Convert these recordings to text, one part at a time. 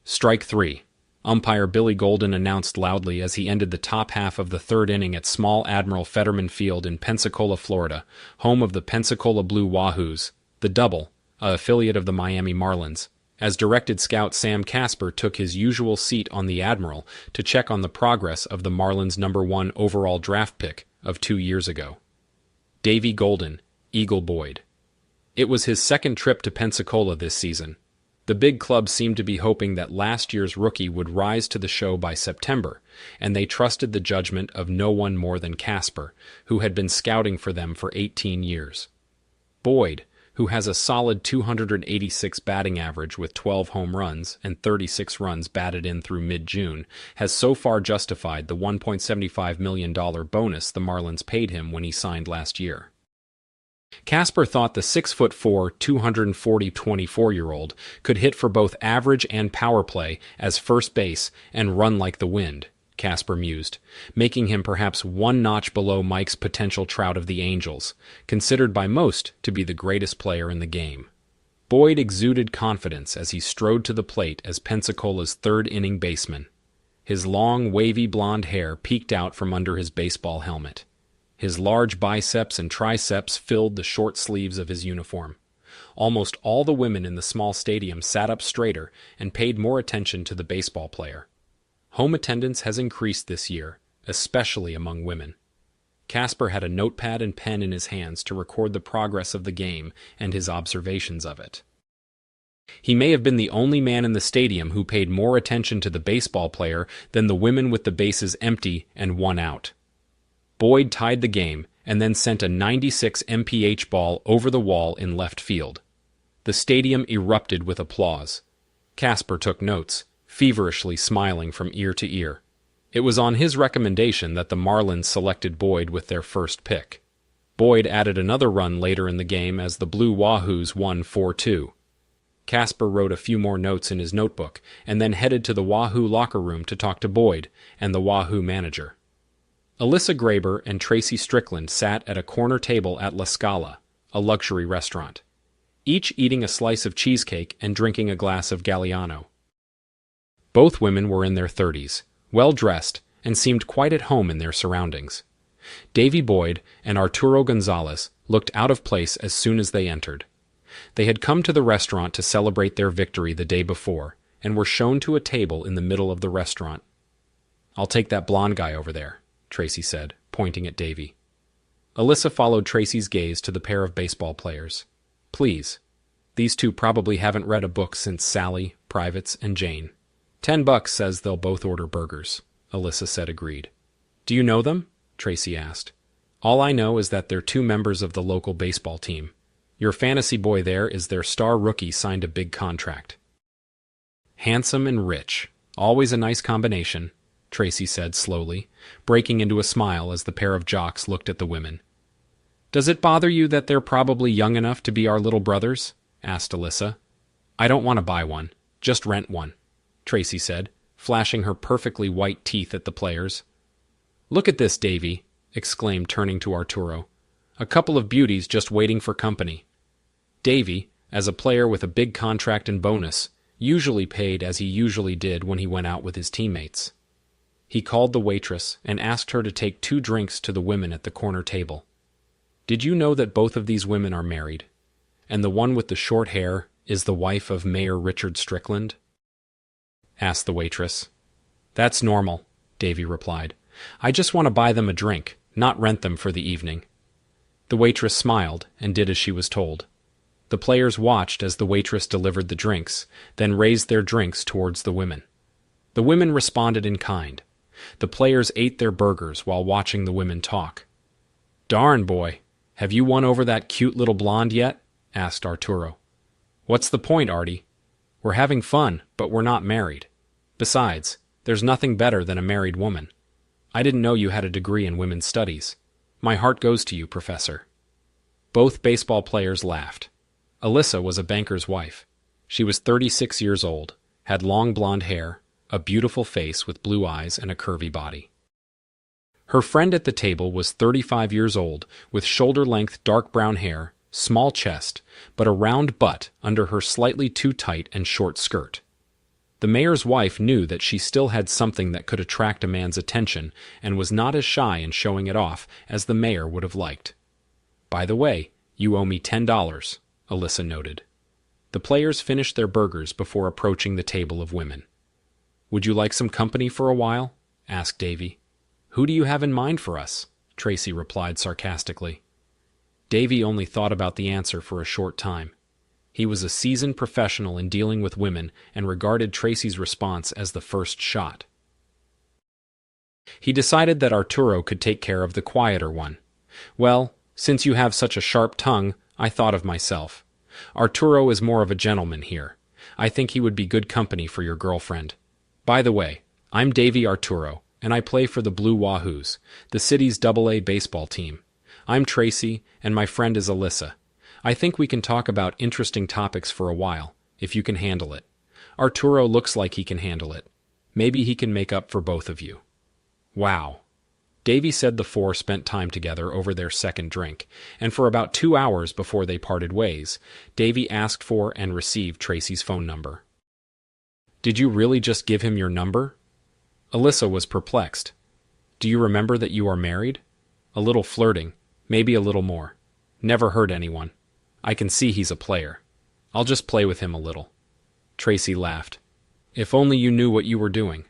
Strike three, umpire Billy Golden announced loudly as he ended the top half of the third inning at Small Admiral Fetterman Field in Pensacola, Florida, home of the Pensacola Blue Wahoos, the Double, a affiliate of the Miami Marlins, as directed scout Sam Casper took his usual seat on the Admiral to check on the progress of the Marlins' #1 overall draft pick of 2 years ago. Davy Golden, Eagle Boyd. It was his second trip to Pensacola this season. The big club seemed to be hoping that last year's rookie would rise to the show by September, and they trusted the judgment of no one more than Casper, who had been scouting for them for 18 years. Boyd, who has a solid 286 batting average with 12 home runs and 36 runs batted in through mid-June, has so far justified the $1.75 million bonus the Marlins paid him when he signed last year. Casper thought the 6'4", 224-year-old could hit for both average and power play as first base and run like the wind, Casper mused, making him perhaps one notch below Mike's potential Trout of the Angels, considered by most to be the greatest player in the game. Boyd exuded confidence as he strode to the plate as Pensacola's third-inning baseman. His long, wavy blonde hair peeked out from under his baseball helmet. His large biceps and triceps filled the short sleeves of his uniform. Almost all the women in the small stadium sat up straighter and paid more attention to the baseball player. Home attendance has increased this year, especially among women. Casper had a notepad and pen in his hands to record the progress of the game and his observations of it. He may have been the only man in the stadium who paid more attention to the baseball player than the women with the bases empty and one out. Boyd tied the game and then sent a 96 mph ball over the wall in left field. The stadium erupted with applause. Casper took notes, feverishly smiling from ear to ear. It was on his recommendation that the Marlins selected Boyd with their first pick. Boyd added another run later in the game as the Blue Wahoos won 4-2. Casper wrote a few more notes in his notebook and then headed to the Wahoo locker room to talk to Boyd and the Wahoo manager. Alyssa Graber and Tracy Strickland sat at a corner table at La Scala, a luxury restaurant, each eating a slice of cheesecake and drinking a glass of Galliano. Both women were in their 30s, well-dressed, and seemed quite at home in their surroundings. Davy Boyd and Arturo Gonzalez looked out of place as soon as they entered. They had come to the restaurant to celebrate their victory the day before, and were shown to a table in the middle of the restaurant. "I'll take that blonde guy over there," Tracy said, pointing at Davy. Alyssa followed Tracy's gaze to the pair of baseball players. "Please. These two probably haven't read a book since Sally, Privates, and Jane." $10 says they'll both order burgers," Alyssa said agreed. "Do you know them?" Tracy asked. "All I know is that they're two members of the local baseball team. Your fantasy boy there is their star rookie signed a big contract." "Handsome and rich. Always a nice combination," Tracy said slowly, breaking into a smile as the pair of jocks looked at the women. "Does it bother you that they're probably young enough to be our little brothers?" asked Alyssa. "I don't want to buy one. Just rent one," Tracy said, flashing her perfectly white teeth at the players. "Look at this, Davy," exclaimed turning to Arturo. "A couple of beauties just waiting for company." Davy, as a player with a big contract and bonus, usually paid as he usually did when he went out with his teammates. He called the waitress and asked her to take 2 drinks to the women at the corner table. "Did you know that both of these women are married? And the one with the short hair is the wife of Mayor Richard Strickland?" asked the waitress. "That's normal," Davy replied. "I just want to buy them a drink, not rent them for the evening." The waitress smiled and did as she was told. The players watched as the waitress delivered the drinks, then raised their drinks towards the women. The women responded in kind. The players ate their burgers while watching the women talk. "Darn, boy, have you won over that cute little blonde yet?" asked Arturo. "What's the point, Artie? We're having fun, but we're not married. Besides, there's nothing better than a married woman. I didn't know you had a degree in women's studies. My heart goes to you, Professor." Both baseball players laughed. Alyssa was a banker's wife. She was 36 years old, had long blonde hair, a beautiful face with blue eyes and a curvy body. Her friend at the table was 35 years old, with shoulder-length dark brown hair, small chest, but a round butt under her slightly too tight and short skirt. The mayor's wife knew that she still had something that could attract a man's attention and was not as shy in showing it off as the mayor would have liked. "By the way, you owe me $10, Alyssa noted. The players finished their burgers before approaching the table of women. "Would you like some company for a while?" asked Davy. "Who do you have in mind for us?" Tracy replied sarcastically. Davy only thought about the answer for a short time. He was a seasoned professional in dealing with women and regarded Tracy's response as the first shot. He decided that Arturo could take care of the quieter one. "Well, since you have such a sharp tongue, I thought of myself. Arturo is more of a gentleman here. I think he would be good company for your girlfriend. By the way, I'm Davy Arturo, and I play for the Blue Wahoos, the city's AA baseball team. I'm Tracy, and my friend is Alyssa. I think we can talk about interesting topics for a while, if you can handle it. Arturo looks like he can handle it. Maybe he can make up for both of you." Wow. Davy said the four spent time together over their second drink, and for about 2 hours before they parted ways, Davy asked for and received Tracy's phone number. "Did you really just give him your number?" Alyssa was perplexed. "Do you remember that you are married?" "A little flirting, maybe a little more. Never hurt anyone. I can see he's a player. I'll just play with him a little." Tracy laughed. "If only you knew what you were doing,"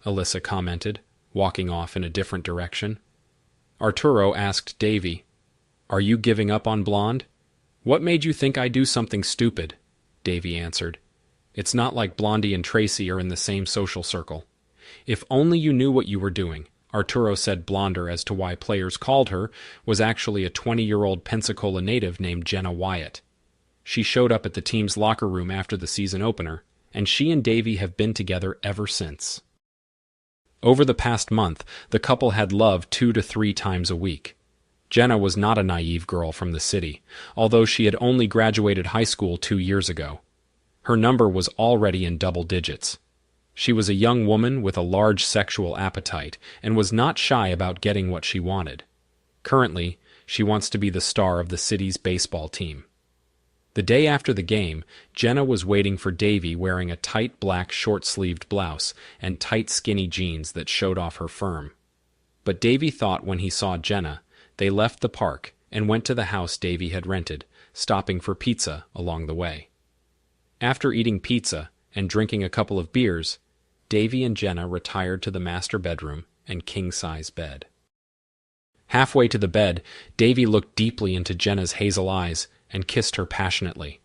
Alyssa commented, walking off in a different direction. Arturo asked Davy, "Are you giving up on Blonde?" "What made you think I'd do something stupid?" Davy answered. "It's not like Blondie and Tracy are in the same social circle. If only you knew what you were doing." Arturo said blonder as to why players called her was actually a 20-year-old Pensacola native named Jenna Wyatt. She showed up at the team's locker room after the season opener, and she and Davy have been together ever since. Over the past month, the couple had loved 2 to 3 times a week. Jenna was not a naive girl from the city, although she had only graduated high school 2 years ago. Her number was already in double digits. She was a young woman with a large sexual appetite and was not shy about getting what she wanted. Currently, she wants to be the star of the city's baseball team. The day after the game, Jenna was waiting for Davy wearing a tight black short-sleeved blouse and tight skinny jeans that showed off her firm. But Davy thought when he saw Jenna, they left the park and went to the house Davy had rented, stopping for pizza along the way. After eating pizza and drinking a couple of beers, Davy and Jenna retired to the master bedroom and king-size bed. Halfway to the bed, Davy looked deeply into Jenna's hazel eyes and kissed her passionately.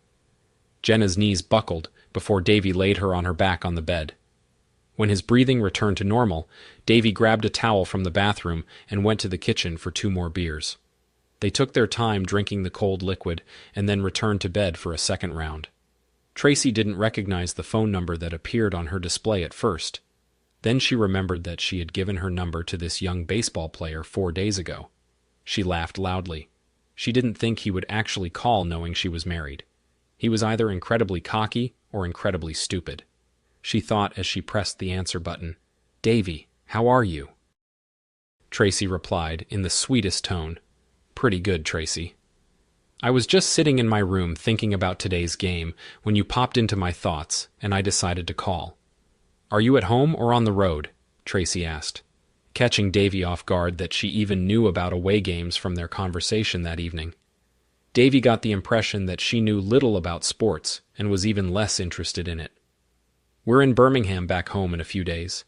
Jenna's knees buckled before Davy laid her on her back on the bed. When his breathing returned to normal, Davy grabbed a towel from the bathroom and went to the kitchen for 2 more beers. They took their time drinking the cold liquid and then returned to bed for a second round. Tracy didn't recognize the phone number that appeared on her display at first. Then she remembered that she had given her number to this young baseball player 4 days ago. She laughed loudly. She didn't think he would actually call knowing she was married. He was either incredibly cocky or incredibly stupid. She thought as she pressed the answer button, "Davy, how are you?" Tracy replied in the sweetest tone, "Pretty good, Tracy. I was just sitting in my room thinking about today's game when you popped into my thoughts, and I decided to call." "Are you at home or on the road?" Tracy asked, catching Davy off guard that she even knew about away games from their conversation that evening. Davy got the impression that she knew little about sports and was even less interested in it. "We're in Birmingham back home in a few days.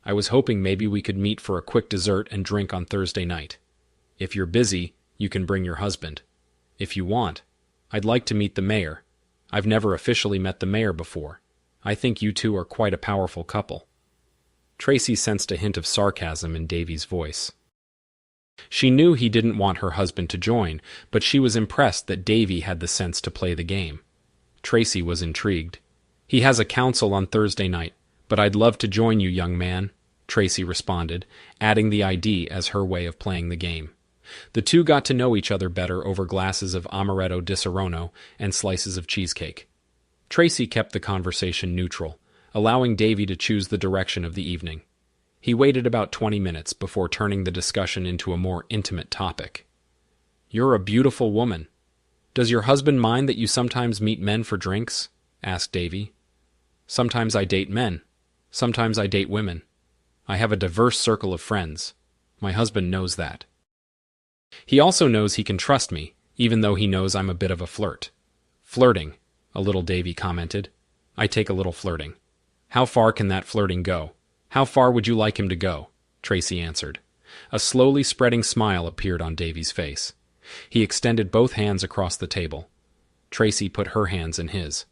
I was hoping maybe we could meet for a quick dessert and drink on Thursday night. If you're busy, you can bring your husband. If you want, I'd like to meet the mayor. I've never officially met the mayor before. I think you two are quite a powerful couple." Tracy sensed a hint of sarcasm in Davy's voice. She knew he didn't want her husband to join, but she was impressed that Davy had the sense to play the game. Tracy was intrigued. "He has a council on Thursday night, but I'd love to join you, young man," Tracy responded, adding the ID as her way of playing the game. The two got to know each other better over glasses of amaretto di Serrano and slices of cheesecake. Tracy kept the conversation neutral, allowing Davy to choose the direction of the evening. He waited about 20 minutes before turning the discussion into a more intimate topic. "You're a beautiful woman. Does your husband mind that you sometimes meet men for drinks?" asked Davy. Sometimes I date men. Sometimes I date women. I have a diverse circle of friends. My husband knows that. He also knows he can trust me, even though he knows I'm a bit of a flirt. Flirting, a little Davy commented. I take a little flirting. How far can that flirting go? How far would you like him to go? Tracy answered. A slowly spreading smile appeared on Davy's face. He extended both hands across the table. Tracy put her hands in his.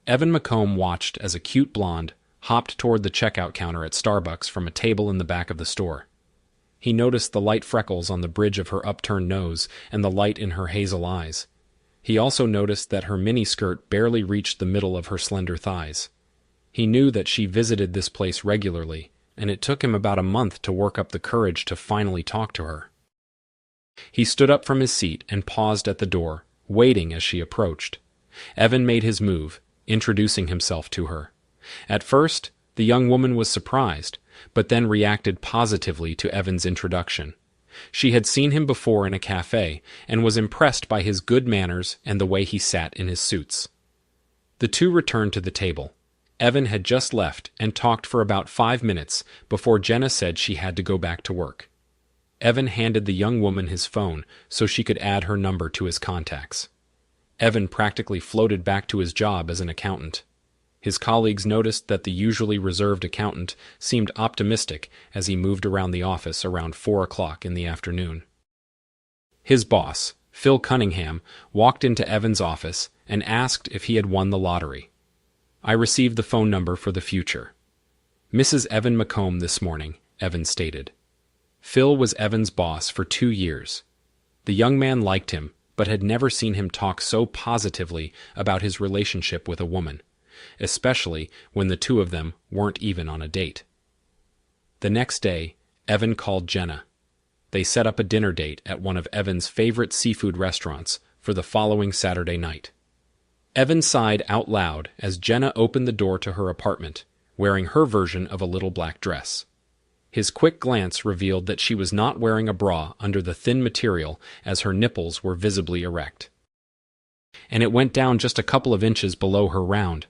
Evan McComb watched as a cute blonde hopped toward the checkout counter at Starbucks from a table in the back of the store. He noticed the light freckles on the bridge of her upturned nose and the light in her hazel eyes. He also noticed that her miniskirt barely reached the middle of her slender thighs. He knew that she visited this place regularly, and it took him about a month to work up the courage to finally talk to her. He stood up from his seat and paused at the door, waiting as she approached. Evan made his move, introducing himself to her. At first, the young woman was surprised, but then reacted positively to Evan's introduction. She had seen him before in a cafe and was impressed by his good manners and the way he sat in his suits. The two returned to the table. Evan had just left and talked for about 5 minutes before Jenna said she had to go back to work. Evan handed the young woman his phone so she could add her number to his contacts. Evan practically floated back to his job as an accountant. His colleagues noticed that the usually reserved accountant seemed optimistic as he moved around the office around 4 o'clock in the afternoon. His boss, Phil Cunningham, walked into Evan's office and asked if he had won the lottery. I received the phone number for the future. Mrs. Evan McComb this morning, Evan stated. Phil was Evan's boss for 2 years. The young man liked him, but had never seen him talk so positively about his relationship with a woman, especially when the two of them weren't even on a date. The next day, Evan called Jenna. They set up a dinner date at one of Evan's favorite seafood restaurants for the following Saturday night. Evan sighed out loud as Jenna opened the door to her apartment, wearing her version of a little black dress. His quick glance revealed that she was not wearing a bra under the thin material as her nipples were visibly erect. And it went down just a couple of inches below her round,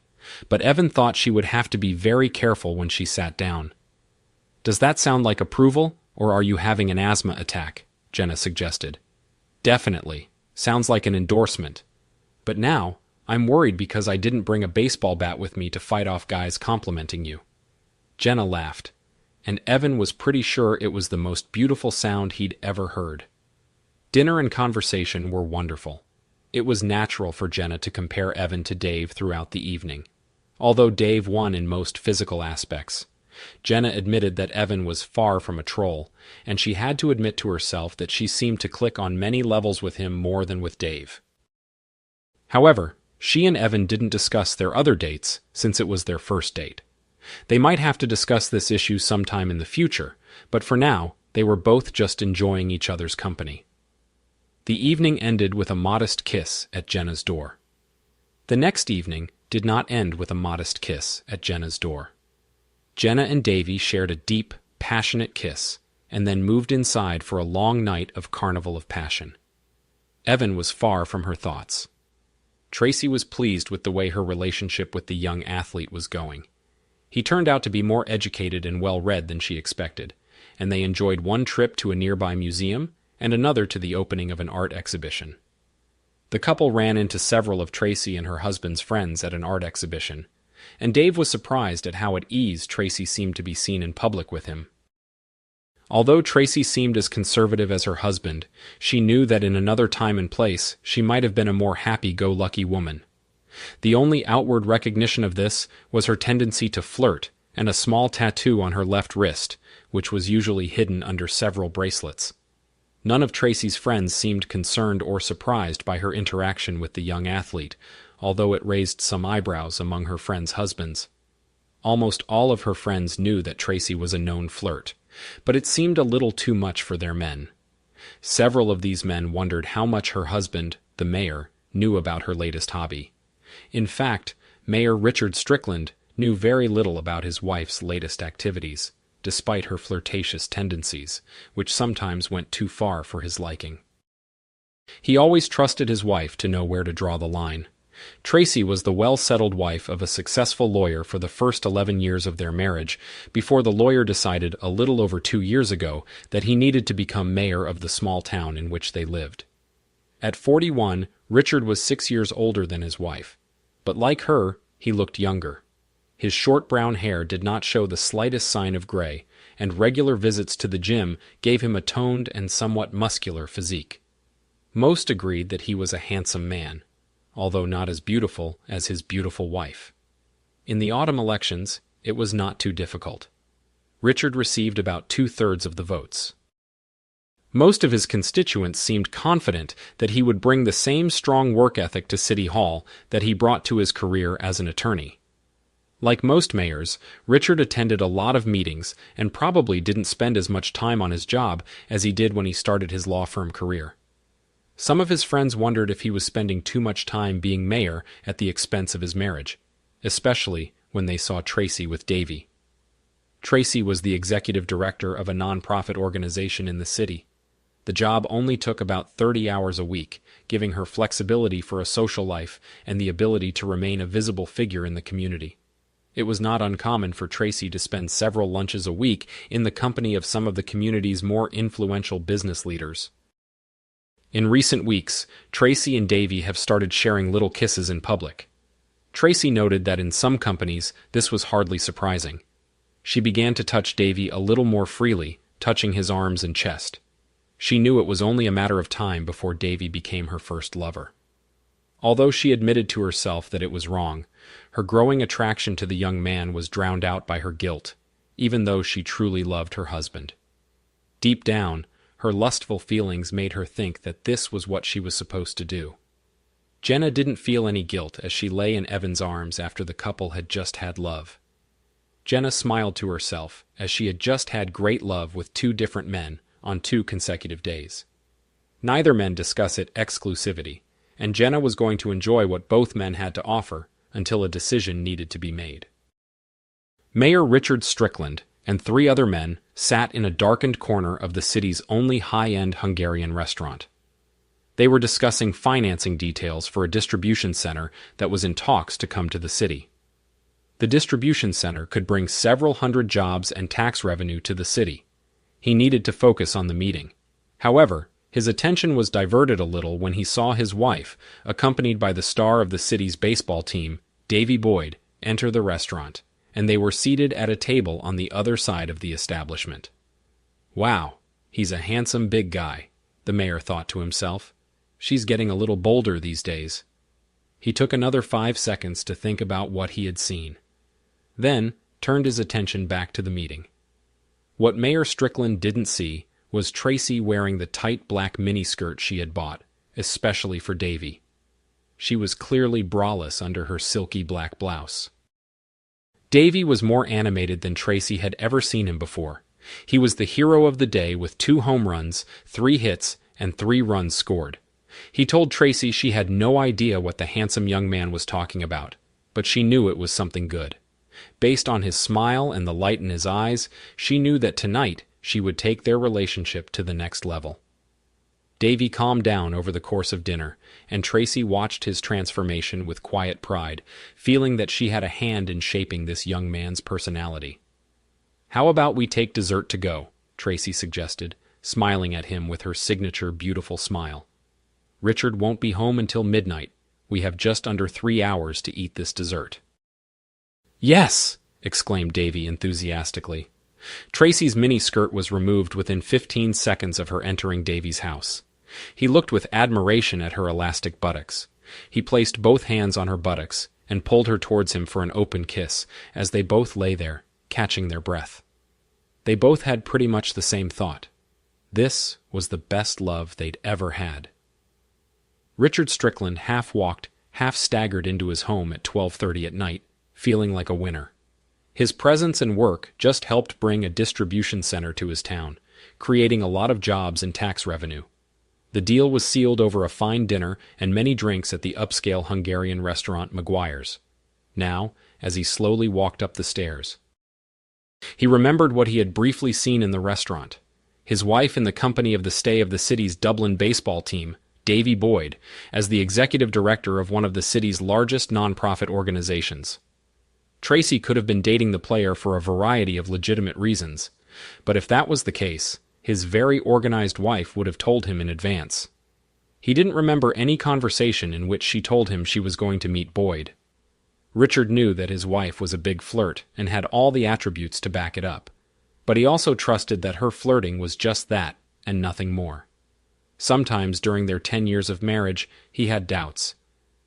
but Evan thought she would have to be very careful when she sat down. Does that sound like approval, or are you having an asthma attack? Jenna suggested. Definitely. Sounds like an endorsement. But now, I'm worried because I didn't bring a baseball bat with me to fight off guys complimenting you. Jenna laughed, and Evan was pretty sure it was the most beautiful sound he'd ever heard. Dinner and conversation were wonderful. It was natural for Jenna to compare Evan to Dave throughout the evening. Although Dave won in most physical aspects, Jenna admitted that Evan was far from a troll, and she had to admit to herself that she seemed to click on many levels with him more than with Dave. However, she and Evan didn't discuss their other dates since it was their first date. They might have to discuss this issue sometime in the future, but for now, they were both just enjoying each other's company. The evening ended with a modest kiss at Jenna's door. The next evening did not end with a modest kiss at Jenna's door. Jenna and Davy shared a deep, passionate kiss, and then moved inside for a long night of carnival of passion. Evan was far from her thoughts. Tracy was pleased with the way her relationship with the young athlete was going. He turned out to be more educated and well-read than she expected, and they enjoyed one trip to a nearby museum and another to the opening of an art exhibition. The couple ran into several of Tracy and her husband's friends at an art exhibition, and Dave was surprised at how at ease Tracy seemed to be seen in public with him. Although Tracy seemed as conservative as her husband, she knew that in another time and place she might have been a more happy-go-lucky woman. The only outward recognition of this was her tendency to flirt and a small tattoo on her left wrist, which was usually hidden under several bracelets. None of Tracy's friends seemed concerned or surprised by her interaction with the young athlete, although it raised some eyebrows among her friends' husbands. Almost all of her friends knew that Tracy was a known flirt, but it seemed a little too much for their men. Several of these men wondered how much her husband, the mayor, knew about her latest hobby. In fact, Mayor Richard Strickland knew very little about his wife's latest activities, despite her flirtatious tendencies, which sometimes went too far for his liking. He always trusted his wife to know where to draw the line. Tracy was the well-settled wife of a successful lawyer for the first 11 years of their marriage, before the lawyer decided a little over 2 years ago that he needed to become mayor of the small town in which they lived. At 41, Richard was 6 years older than his wife, but like her, he looked younger. His short brown hair did not show the slightest sign of gray, and regular visits to the gym gave him a toned and somewhat muscular physique. Most agreed that he was a handsome man, although not as beautiful as his beautiful wife. In the autumn elections, it was not too difficult. Richard received about 2/3 of the votes. Most of his constituents seemed confident that he would bring the same strong work ethic to City Hall that he brought to his career as an attorney. Like most mayors, Richard attended a lot of meetings and probably didn't spend as much time on his job as he did when he started his law firm career. Some of his friends wondered if he was spending too much time being mayor at the expense of his marriage, especially when they saw Tracy with Davy. Tracy was the executive director of a nonprofit organization in the city. The job only took about 30 hours a week, giving her flexibility for a social life and the ability to remain a visible figure in the community. It was not uncommon for Tracy to spend several lunches a week in the company of some of the community's more influential business leaders. In recent weeks, Tracy and Davy have started sharing little kisses in public. Tracy noted that in some companies, this was hardly surprising. She began to touch Davy a little more freely, touching his arms and chest. She knew it was only a matter of time before Davy became her first lover. Although she admitted to herself that it was wrong, her growing attraction to the young man was drowned out by her guilt, even though she truly loved her husband. Deep down, her lustful feelings made her think that this was what she was supposed to do. Jenna didn't feel any guilt as she lay in Evan's arms after the couple had just had love. Jenna smiled to herself as she had just had great love with 2 different men on 2 consecutive days. Neither men discuss it exclusivity, and Jenna was going to enjoy what both men had to offer until a decision needed to be made. Mayor Richard Strickland and 3 other men sat in a darkened corner of the city's only high-end Hungarian restaurant. They were discussing financing details for a distribution center that was in talks to come to the city. The distribution center could bring several hundred jobs and tax revenue to the city. He needed to focus on the meeting. However, his attention was diverted a little when he saw his wife, accompanied by the star of the city's baseball team, Davy Boyd, enter the restaurant, and they were seated at a table on the other side of the establishment. Wow, he's a handsome big guy, the mayor thought to himself. She's getting a little bolder these days. He took another 5 seconds to think about what he had seen, then turned his attention back to the meeting. What Mayor Strickland didn't see was Tracy wearing the tight black miniskirt she had bought, especially for Davy. She was clearly braless under her silky black blouse. Davy was more animated than Tracy had ever seen him before. He was the hero of the day with 2 home runs, 3 hits, and 3 runs scored. He told Tracy she had no idea what the handsome young man was talking about, but she knew it was something good. Based on his smile and the light in his eyes, she knew that tonight she would take their relationship to the next level. Davy calmed down over the course of dinner, and Tracy watched his transformation with quiet pride, feeling that she had a hand in shaping this young man's personality. "How about we take dessert to go?" Tracy suggested, smiling at him with her signature beautiful smile. "Richard won't be home until midnight. We have just under 3 hours to eat this dessert." "Yes!" exclaimed Davy enthusiastically. Tracy's miniskirt was removed within 15 seconds of her entering Davy's house. He looked with admiration at her elastic buttocks. He placed both hands on her buttocks and pulled her towards him for an open kiss as they both lay there, catching their breath. They both had pretty much the same thought. This was the best love they'd ever had. Richard Strickland half walked, half staggered into his home at 12:30 at night, feeling like a winner. His presence and work just helped bring a distribution center to his town, creating a lot of jobs and tax revenue. The deal was sealed over a fine dinner and many drinks at the upscale Hungarian restaurant Maguire's. Now, as he slowly walked up the stairs, he remembered what he had briefly seen in the restaurant. His wife in the company of the stay of the city's Dublin baseball team, Davy Boyd, as the executive director of one of the city's largest nonprofit organizations. Tracy could have been dating the player for a variety of legitimate reasons, but if that was the case, his very organized wife would have told him in advance. He didn't remember any conversation in which she told him she was going to meet Boyd. Richard knew that his wife was a big flirt and had all the attributes to back it up, but he also trusted that her flirting was just that and nothing more. Sometimes during their 10 years of marriage, he had doubts,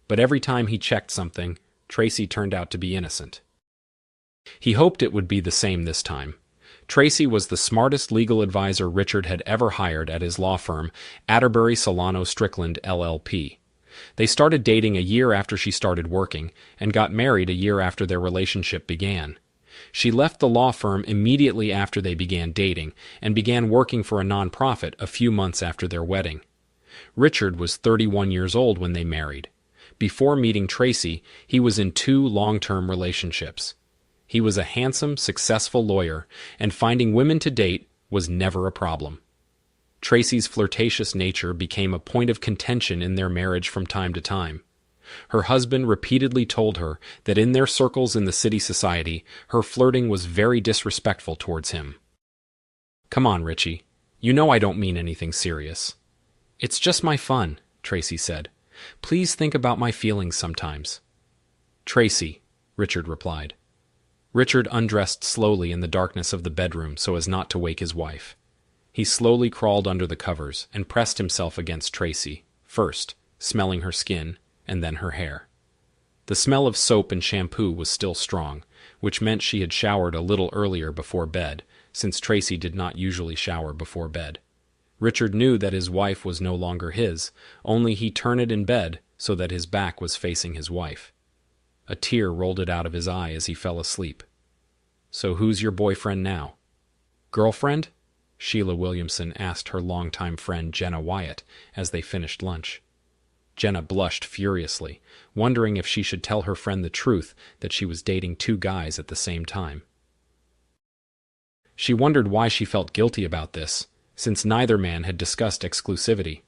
but every time he checked something, Tracy turned out to be innocent. He hoped it would be the same this time. Tracy was the smartest legal advisor Richard had ever hired at his law firm, Atterbury Solano Strickland, LLP. They started dating a year after she started working, and got married a year after their relationship began. She left the law firm immediately after they began dating, and began working for a nonprofit a few months after their wedding. Richard was 31 years old when they married. Before meeting Tracy, he was in 2 long-term relationships. He was a handsome, successful lawyer, and finding women to date was never a problem. Tracy's flirtatious nature became a point of contention in their marriage from time to time. Her husband repeatedly told her that in their circles in the city society, her flirting was very disrespectful towards him. "Come on, Richie. You know I don't mean anything serious." "It's just my fun," Tracy said. "Please think about my feelings sometimes." "Tracy," Richard replied. Richard undressed slowly in the darkness of the bedroom so as not to wake his wife. He slowly crawled under the covers and pressed himself against Tracy, first, smelling her skin, and then her hair. The smell of soap and shampoo was still strong, which meant she had showered a little earlier before bed, since Tracy did not usually shower before bed. Richard knew that his wife was no longer his, only he turned it in bed so that his back was facing his wife. A tear rolled out of his eye as he fell asleep. "So who's your boyfriend now?" "Girlfriend?" Sheila Williamson asked her longtime friend Jenna Wyatt as they finished lunch. Jenna blushed furiously, wondering if she should tell her friend the truth that she was dating 2 guys at the same time. She wondered why she felt guilty about this, since neither man had discussed exclusivity.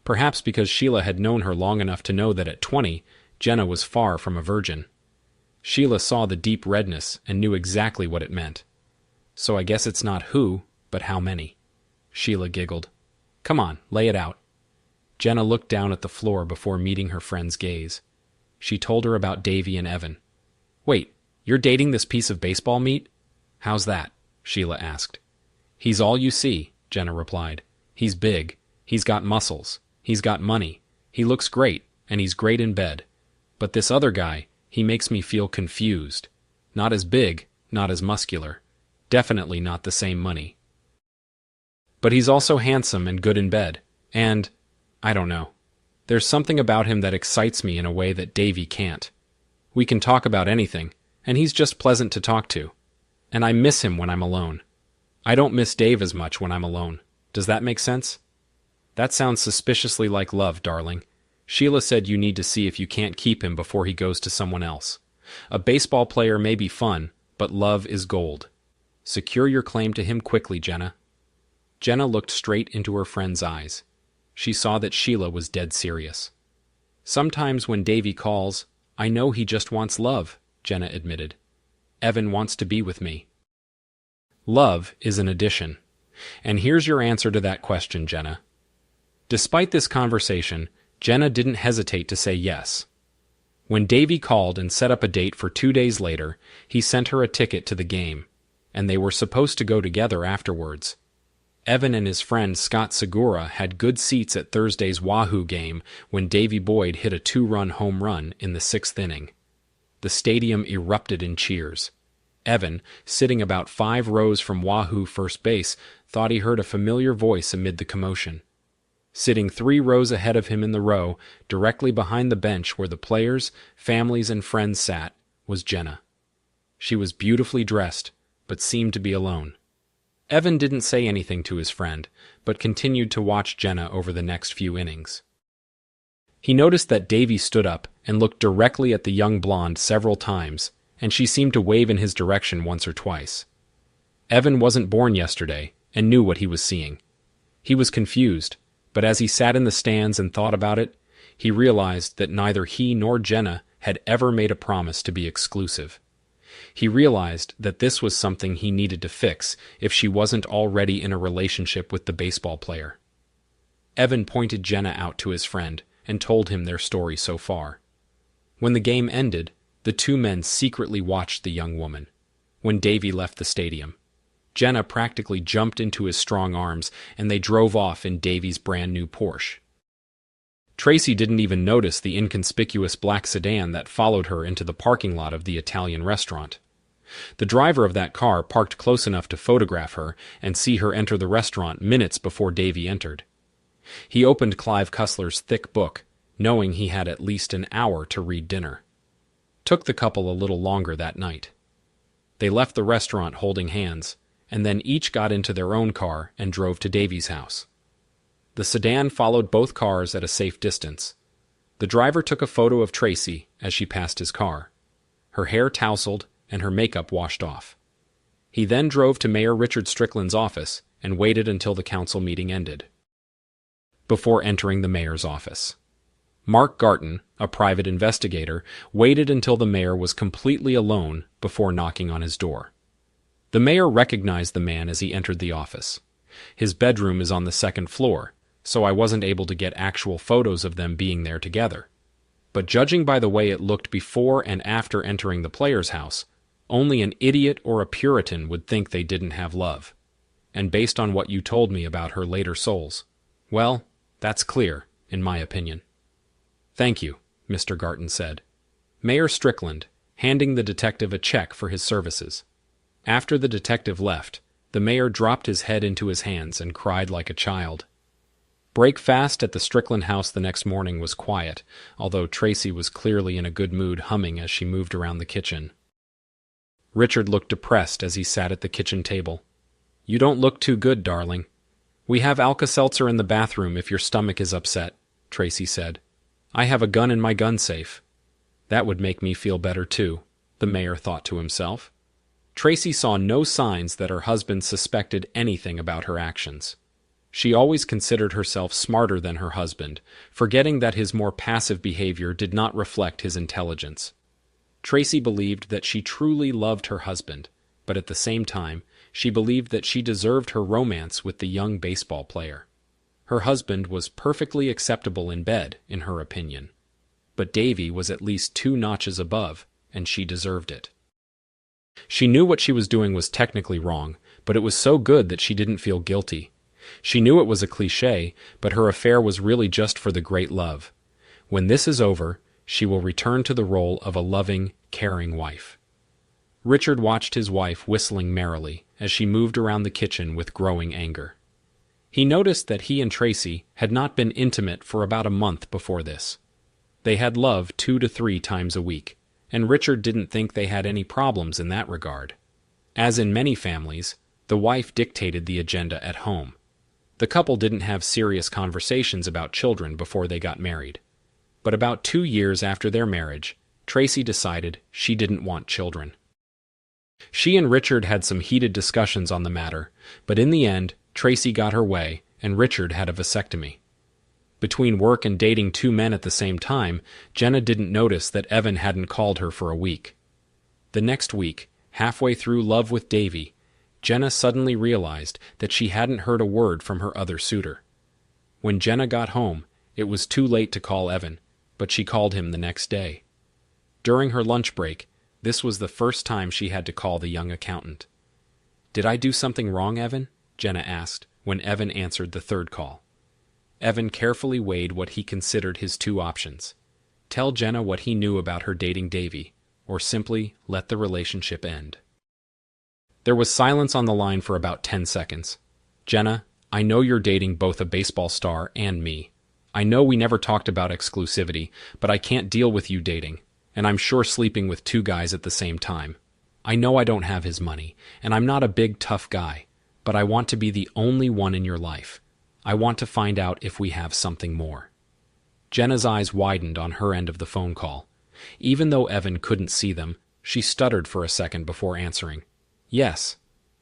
Perhaps because Sheila had known her long enough to know that at 20, Jenna was far from a virgin. Sheila saw the deep redness and knew exactly what it meant. "So I guess it's not who, but how many." Sheila giggled. "Come on, lay it out." Jenna looked down at the floor before meeting her friend's gaze. She told her about Davy and Evan. "Wait, you're dating this piece of baseball meat? How's that?" Sheila asked. "He's all you see," Jenna replied. "He's big. He's got muscles. He's got money. He looks great, and he's great in bed. But this other guy, he makes me feel confused. Not as big, not as muscular. Definitely not the same money. But he's also handsome and good in bed. And, I don't know. There's something about him that excites me in a way that Davy can't. We can talk about anything, and he's just pleasant to talk to. And I miss him when I'm alone. I don't miss Dave as much when I'm alone. Does that make sense?" "That sounds suspiciously like love, darling. Sheila said you need to see if you can't keep him before he goes to someone else. A baseball player may be fun, but love is gold. Secure your claim to him quickly, Jenna." Jenna looked straight into her friend's eyes. She saw that Sheila was dead serious. "Sometimes when Davy calls, I know he just wants love," Jenna admitted. "Evan wants to be with me." Love is an addition. And here's your answer to that question, Jenna. Despite this conversation, Jenna didn't hesitate to say yes. When Davy called and set up a date for 2 days later, he sent her a ticket to the game, and they were supposed to go together afterwards. Evan and his friend Scott Segura had good seats at Thursday's Wahoo game when Davy Boyd hit a 2-run home run in the 6th inning. The stadium erupted in cheers. Evan, sitting about 5 rows from Wahoo first base, thought he heard a familiar voice amid the commotion. Sitting 3 rows ahead of him in the row, directly behind the bench where the players, families, and friends sat, was Jenna. She was beautifully dressed, but seemed to be alone. Evan didn't say anything to his friend, but continued to watch Jenna over the next few innings. He noticed that Davy stood up and looked directly at the young blonde several times, and she seemed to wave in his direction once or twice. Evan wasn't born yesterday and knew what he was seeing. He was confused, But as he sat in the stands and thought about it, he realized that neither he nor Jenna had ever made a promise to be exclusive. He realized that this was something he needed to fix if she wasn't already in a relationship with the baseball player. Evan pointed Jenna out to his friend and told him their story so far. When the game ended, the two men secretly watched the young woman. When Davy left the stadium, Jenna practically jumped into his strong arms and they drove off in Davy's brand new Porsche. Tracy didn't even notice the inconspicuous black sedan that followed her into the parking lot of the Italian restaurant. The driver of that car parked close enough to photograph her and see her enter the restaurant minutes before Davy entered. He opened Clive Cussler's thick book, knowing he had at least an hour to read dinner. Took the couple a little longer that night. They left the restaurant holding hands, and then each got into their own car and drove to Davy's house. The sedan followed both cars at a safe distance. The driver took a photo of Tracy as she passed his car, her hair tousled and her makeup washed off. He then drove to Mayor Richard Strickland's office and waited until the council meeting ended before entering the mayor's office. Mark Garton, a private investigator, waited until the mayor was completely alone before knocking on his door. The mayor recognized the man as he entered the office. His bedroom is on the second floor, so I wasn't able to get actual photos of them being there together. But judging by the way it looked before and after entering the player's house, only an idiot or a Puritan would think they didn't have love. And based on what you told me about her later souls, well, that's clear, in my opinion. Thank you, Mr. Garton said. Mayor Strickland, handing the detective a check for his services. After the detective left, the mayor dropped his head into his hands and cried like a child. Breakfast at the Strickland house the next morning was quiet, although Tracy was clearly in a good mood, humming as she moved around the kitchen. Richard looked depressed as he sat at the kitchen table. You don't look too good, darling. We have Alka-Seltzer in the bathroom if your stomach is upset, Tracy said. I have a gun in my gun safe. That would make me feel better too, the mayor thought to himself. Tracy saw no signs that her husband suspected anything about her actions. She always considered herself smarter than her husband, forgetting that his more passive behavior did not reflect his intelligence. Tracy believed that she truly loved her husband, but at the same time, she believed that she deserved her romance with the young baseball player. Her husband was perfectly acceptable in bed, in her opinion. But Davy was at least 2 notches above, and she deserved it. She knew what she was doing was technically wrong, but it was so good that she didn't feel guilty. She knew it was a cliché, but her affair was really just for the great love. When this is over, she will return to the role of a loving, caring wife. Richard watched his wife whistling merrily as she moved around the kitchen with growing anger. He noticed that he and Tracy had not been intimate for about a month before this. They had love 2 to 3 times a week, and Richard didn't think they had any problems in that regard. As in many families, the wife dictated the agenda at home. The couple didn't have serious conversations about children before they got married. But about 2 years after their marriage, Tracy decided she didn't want children. She and Richard had some heated discussions on the matter, but in the end, Tracy got her way, and Richard had a vasectomy. Between work and dating 2 men at the same time, Jenna didn't notice that Evan hadn't called her for a week. The next week, halfway through Love with Davy, Jenna suddenly realized that she hadn't heard a word from her other suitor. When Jenna got home, it was too late to call Evan, but she called him the next day. During her lunch break, this was the first time she had to call the young accountant. "Did I do something wrong, Evan?" Jenna asked, when Evan answered the third call. Evan carefully weighed what he considered his 2 options. Tell Jenna what he knew about her dating Davy, or simply let the relationship end. There was silence on the line for about 10 seconds. "Jenna, I know you're dating both a baseball star and me. I know we never talked about exclusivity, but I can't deal with you dating, and I'm sure sleeping with 2 guys at the same time. I know I don't have his money, and I'm not a big, tough guy, but I want to be the only one in your life. I want to find out if we have something more." Jenna's eyes widened on her end of the phone call. Even though Evan couldn't see them, she stuttered for a second before answering. "Yes.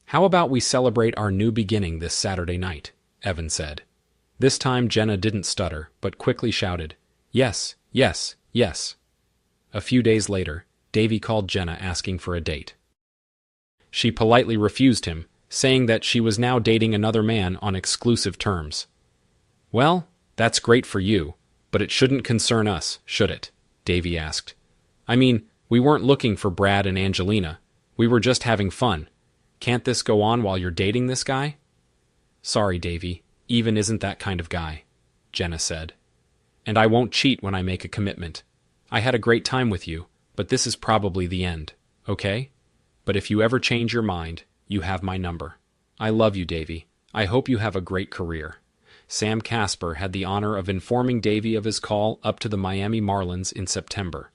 How about we celebrate our new beginning this Saturday night?" Evan said. This time Jenna didn't stutter, but quickly shouted, "Yes, yes, yes." A few days later, Davy called Jenna asking for a date. She politely refused him, saying that she was now dating another man on exclusive terms. "Well, that's great for you, but it shouldn't concern us, should it?" Davy asked. "I mean, we weren't looking for Brad and Angelina. We were just having fun. Can't this go on while you're dating this guy?" "Sorry, Davy, Even isn't that kind of guy," Jenna said. "And I won't cheat when I make a commitment. I had a great time with you, but this is probably the end, okay? But if you ever change your mind, you have my number. I love you, Davy. I hope you have a great career." Sam Casper had the honor of informing Davy of his call up to the Miami Marlins in September.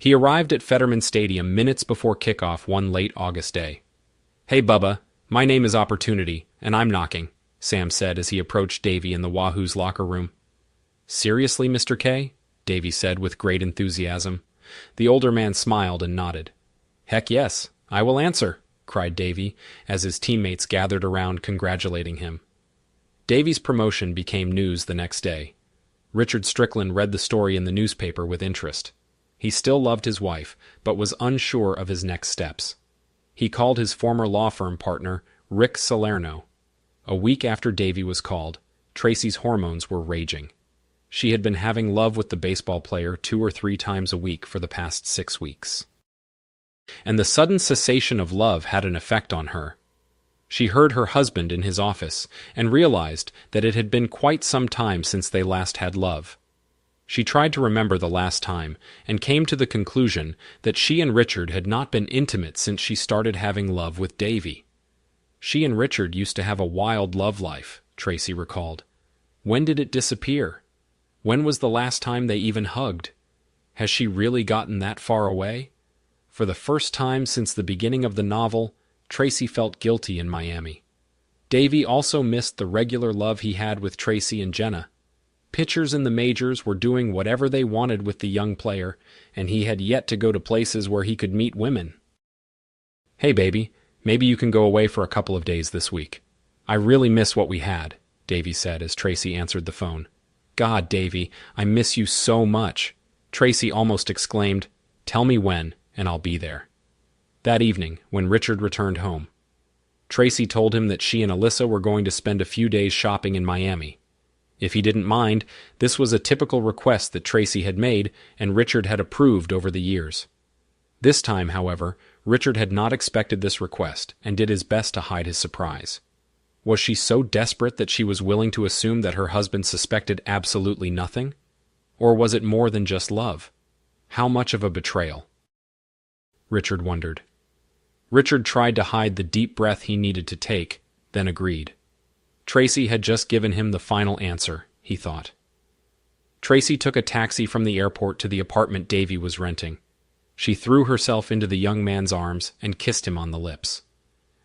He arrived at Fetterman Stadium minutes before kickoff one late August day. "Hey, Bubba, my name is Opportunity, and I'm knocking," Sam said as he approached Davy in the Wahoo's locker room. "Seriously, Mr. K?" Davy said with great enthusiasm. The older man smiled and nodded. "Heck yes, I will answer," cried Davy, as his teammates gathered around congratulating him. Davy's promotion became news the next day. Richard Strickland read the story in the newspaper with interest. He still loved his wife, but was unsure of his next steps. He called his former law firm partner, Rick Salerno. A week after Davy was called, Tracy's hormones were raging. She had been having love with the baseball player 2 or 3 times a week for the past 6 weeks. And the sudden cessation of love had an effect on her. She heard her husband in his office and realized that it had been quite some time since they last had love. She tried to remember the last time and came to the conclusion that she and Richard had not been intimate since she started having love with Davy. She and Richard used to have a wild love life, Tracy recalled. When did it disappear? When was the last time they even hugged? Has she really gotten that far away? For the first time since the beginning of the novel, Tracy felt guilty in Miami. Davy also missed the regular love he had with Tracy and Jenna. Pitchers in the majors were doing whatever they wanted with the young player, and he had yet to go to places where he could meet women. "Hey, baby, maybe you can go away for a couple of days this week. I really miss what we had," Davy said as Tracy answered the phone. "God, Davy, I miss you so much." Tracy almost exclaimed, "Tell me when, and I'll be there." That evening, when Richard returned home, Tracy told him that she and Alyssa were going to spend a few days shopping in Miami. If he didn't mind, this was a typical request that Tracy had made and Richard had approved over the years. This time, however, Richard had not expected this request and did his best to hide his surprise. Was she so desperate that she was willing to assume that her husband suspected absolutely nothing? Or was it more than just love? How much of a betrayal? Richard wondered. Richard tried to hide the deep breath he needed to take, then agreed. Tracy had just given him the final answer, he thought. Tracy took a taxi from the airport to the apartment Davy was renting. She threw herself into the young man's arms and kissed him on the lips.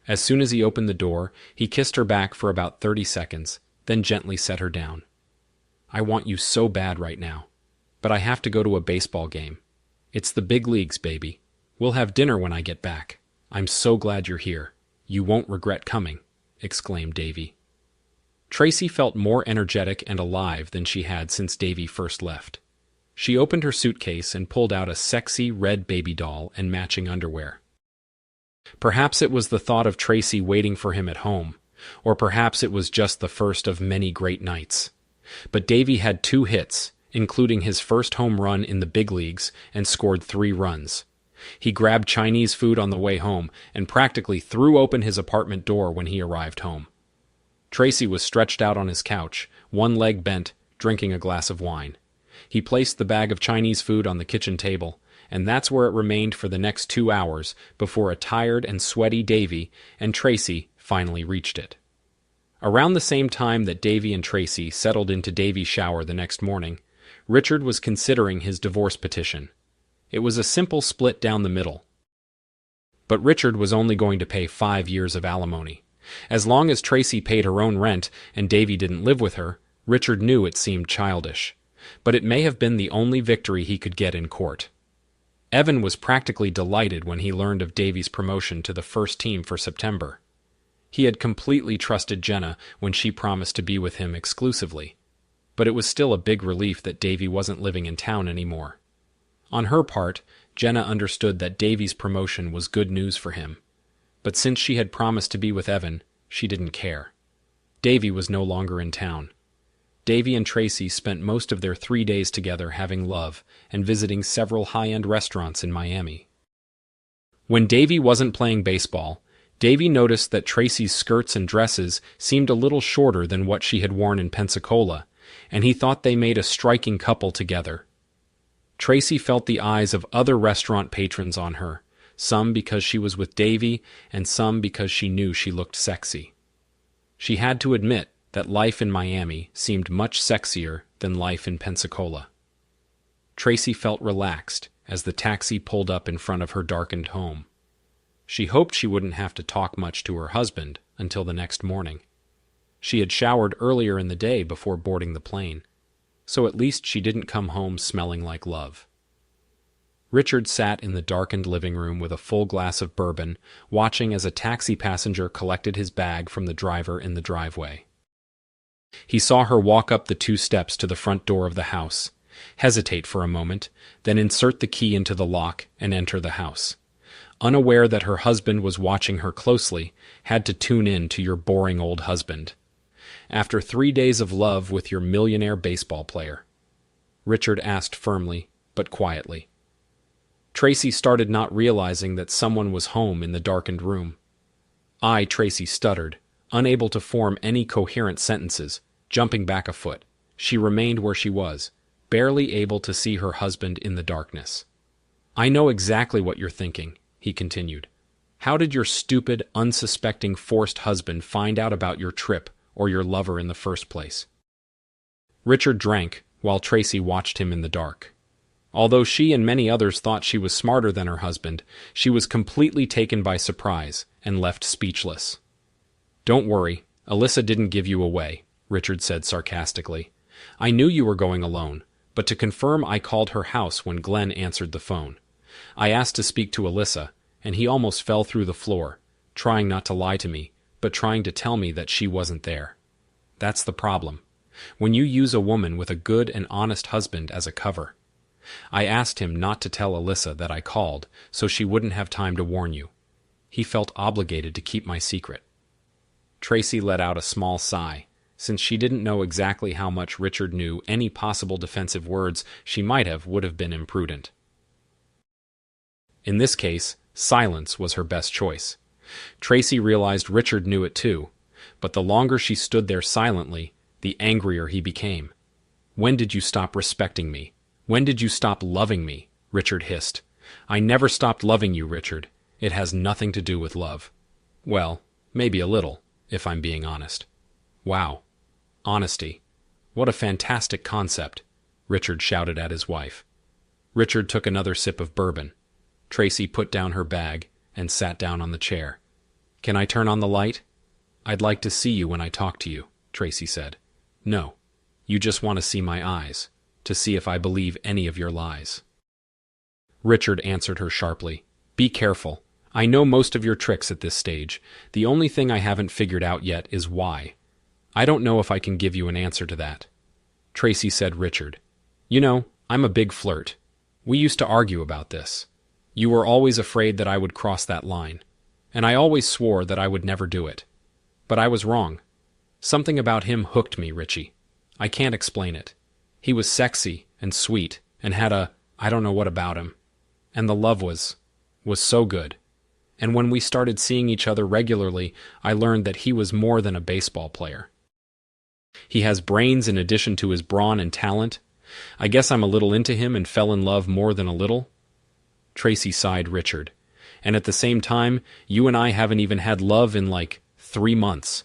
As soon as he opened the door, he kissed her back for about 30 seconds, then gently set her down. "I want you so bad right now, but I have to go to a baseball game. It's the big leagues, baby. We'll have dinner when I get back. I'm so glad you're here. You won't regret coming," exclaimed Davy. Tracy felt more energetic and alive than she had since Davy first left. She opened her suitcase and pulled out a sexy red baby doll and matching underwear. Perhaps it was the thought of Tracy waiting for him at home, or perhaps it was just the first of many great nights. But Davy had 2 hits, including his first home run in the big leagues, and scored 3 runs. He grabbed Chinese food on the way home and practically threw open his apartment door when he arrived home. Tracy was stretched out on his couch, one leg bent, drinking a glass of wine. He placed the bag of Chinese food on the kitchen table, and that's where it remained for the next 2 hours before a tired and sweaty Davy and Tracy finally reached it. Around the same time that Davy and Tracy settled into Davy's shower the next morning, Richard was considering his divorce petition. It was a simple split down the middle. But Richard was only going to pay 5 years of alimony. As long as Tracy paid her own rent and Davy didn't live with her, Richard knew it seemed childish. But it may have been the only victory he could get in court. Evan was practically delighted when he learned of Davy's promotion to the first team for September. He had completely trusted Jenna when she promised to be with him exclusively, but it was still a big relief that Davy wasn't living in town anymore. On her part, Jenna understood that Davy's promotion was good news for him, but since she had promised to be with Evan, she didn't care. Davy was no longer in town. Davy and Tracy spent most of their 3 days together having love and visiting several high-end restaurants in Miami. When Davy wasn't playing baseball, Davy noticed that Tracy's skirts and dresses seemed a little shorter than what she had worn in Pensacola, and he thought they made a striking couple together. Tracy felt the eyes of other restaurant patrons on her, some because she was with Davy and some because she knew she looked sexy. She had to admit that life in Miami seemed much sexier than life in Pensacola. Tracy felt relaxed as the taxi pulled up in front of her darkened home. She hoped she wouldn't have to talk much to her husband until the next morning. She had showered earlier in the day before boarding the plane, so at least she didn't come home smelling like love. Richard sat in the darkened living room with a full glass of bourbon, watching as a taxi passenger collected his bag from the driver in the driveway. He saw her walk up the 2 steps to the front door of the house, hesitate for a moment, then insert the key into the lock and enter the house. Unaware that her husband was watching her closely, had to tune in to your boring old husband. After 3 days of love with your millionaire baseball player? Richard asked firmly, but quietly. Tracy started not realizing that someone was home in the darkened room. Tracy stuttered, unable to form any coherent sentences, jumping back a foot. She remained where she was, barely able to see her husband in the darkness. I know exactly what you're thinking, he continued. How did your stupid, unsuspecting, forced husband find out about your trip or your lover in the first place? Richard drank, while Tracy watched him in the dark. Although she and many others thought she was smarter than her husband, she was completely taken by surprise and left speechless. Don't worry, Alyssa didn't give you away, Richard said sarcastically. I knew you were going alone, but to confirm I called her house when Glenn answered the phone. I asked to speak to Alyssa, and he almost fell through the floor, trying not to lie to me, but trying to tell me that she wasn't there. That's the problem. When you use a woman with a good and honest husband as a cover. I asked him not to tell Alyssa that I called, so she wouldn't have time to warn you. He felt obligated to keep my secret. Tracy let out a small sigh, since she didn't know exactly how much Richard knew. Any possible defensive words she might have would have been imprudent. In this case, silence was her best choice. Tracy realized Richard knew it too, but the longer she stood there silently, the angrier he became. When did you stop respecting me? When did you stop loving me? Richard hissed. I never stopped loving you, Richard. It has nothing to do with love. Well, maybe a little, if I'm being honest. Wow. Honesty. What a fantastic concept, Richard shouted at his wife. Richard took another sip of bourbon. Tracy put down her bag and sat down on the chair. Can I turn on the light? I'd like to see you when I talk to you, Tracy said. No. You just want to see my eyes, to see if I believe any of your lies. Richard answered her sharply. Be careful. I know most of your tricks at this stage. The only thing I haven't figured out yet is why. I don't know if I can give you an answer to that. Tracy said. Richard, you know, I'm a big flirt. We used to argue about this. You were always afraid that I would cross that line, and I always swore that I would never do it. But I was wrong. Something about him hooked me, Richie. I can't explain it. He was sexy and sweet and had I don't know what about him. And the love was so good. And when we started seeing each other regularly, I learned that he was more than a baseball player. He has brains in addition to his brawn and talent. I guess I'm a little into him and fell in love more than a little. Tracy sighed. Richard. And at the same time, you and I haven't even had love in like 3 months.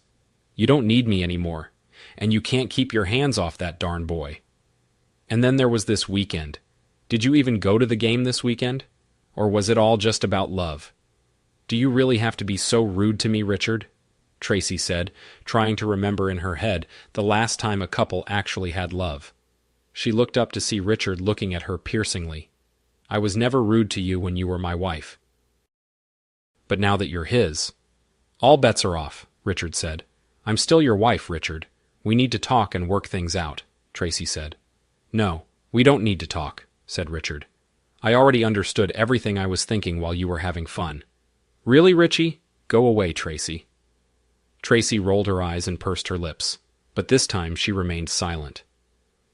You don't need me anymore, and you can't keep your hands off that darn boy. And then there was this weekend. Did you even go to the game this weekend? Or was it all just about love? Do you really have to be so rude to me, Richard? Tracy said, trying to remember in her head the last time a couple actually had love. She looked up to see Richard looking at her piercingly. I was never rude to you when you were my wife. But now that you're his, all bets are off, Richard said. I'm still your wife, Richard. We need to talk and work things out, Tracy said. No, we don't need to talk, said Richard. I already understood everything I was thinking while you were having fun. Really, Richie? Go away, Tracy. Tracy rolled her eyes and pursed her lips, but this time she remained silent.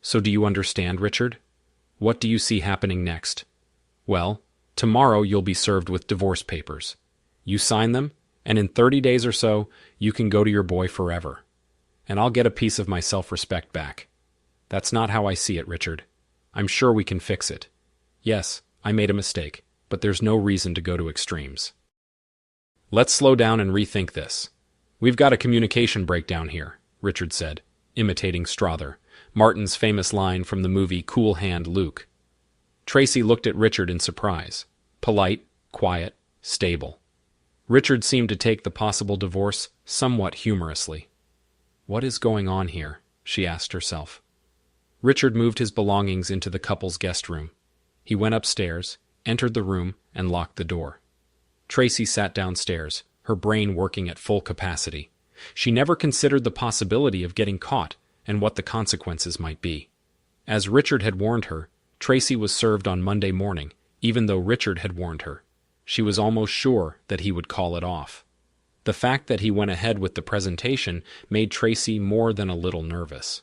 So do you understand, Richard? What do you see happening next? Well, tomorrow you'll be served with divorce papers. You sign them, and in 30 days or so, you can go to your boy forever. And I'll get a piece of my self-respect back. That's not how I see it, Richard. I'm sure we can fix it. Yes, I made a mistake, but there's no reason to go to extremes. Let's slow down and rethink this. We've got a communication breakdown here, Richard said, imitating Strother, Martin's famous line from the movie Cool Hand Luke. Tracy looked at Richard in surprise. Polite, quiet, stable. Richard seemed to take the possible divorce somewhat humorously. What is going on here? She asked herself. Richard moved his belongings into the couple's guest room. He went upstairs, entered the room, and locked the door. Tracy sat downstairs, her brain working at full capacity. She never considered the possibility of getting caught and what the consequences might be. As Richard had warned her, Tracy was served on Monday morning, even though Richard had warned her. She was almost sure that he would call it off. The fact that he went ahead with the presentation made Tracy more than a little nervous.